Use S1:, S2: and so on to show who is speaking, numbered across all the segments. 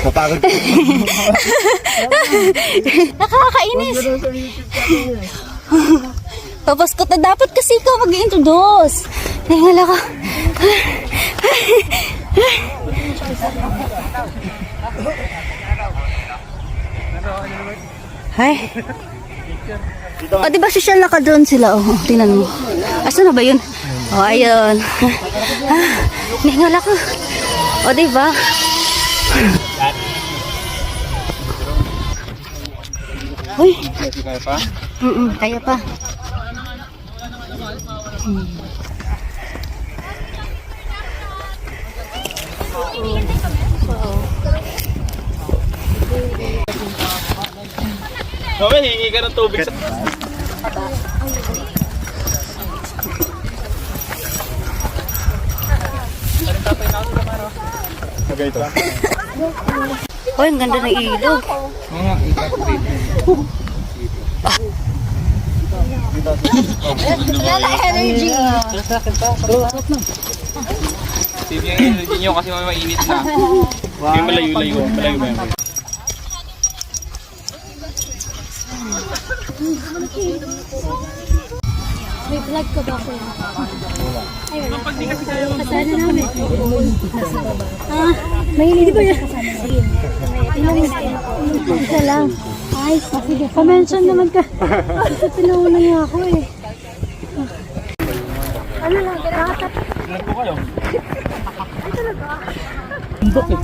S1: Napagod po.
S2: Nakakainis. Tapos ko dapat kasi ikaw mag-introduce. Tingala ka. Hi. O, diba social na ka doon sila? Oh, tingnan mo. Asa na ba yun? O, ayun. Tingala ka. O, diba? Uy.
S1: Kaya pa?
S2: Kaya pa.
S1: Mami, hingi ka ng tubig sa... Okay, ito.
S2: Uy, ang ganda ng ilog.
S1: Mga ikat dito.
S2: Lala energy.
S1: Save yung energy nyo kasi may mainit na. Yung malayo-layo. Malayo ba yun?
S3: May vlog ka ba ko? Ayun. Kasana namin. May hindi ba yan? Isa lang. Ay, sige. Pa-mention naman ka. Kasi pinauna niya ako eh. Ano lang, nakatap.
S1: Ilan po kayo?
S3: Ay, talaga.
S1: Bundok eh.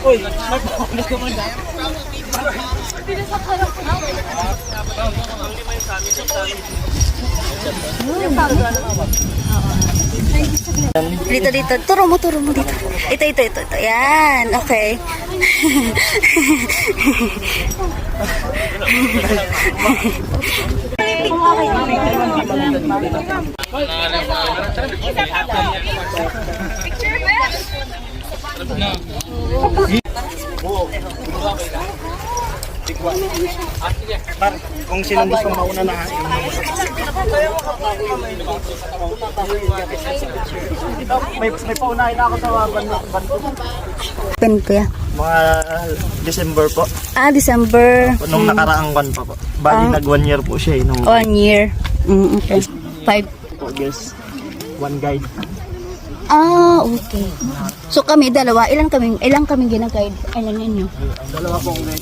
S1: Uy, nagpapalas ka man.
S2: Dito. Turo mo dito. Ito. Yan, okay.
S1: Kung sinong gusto mauna na may paunahin na ako sa banto.
S2: Pen ko ya.
S1: Mga December po.
S2: December.
S1: Nung nakaraang buwan pa po. Bali nag 1 year po siya eh. Nung
S2: 1 year. Okay. 5.
S1: po, guys. One guide.
S2: Okay. So kami dalawa, ilang kaming gina-guide? Ilan ninyo?
S1: Dalawa pong guide.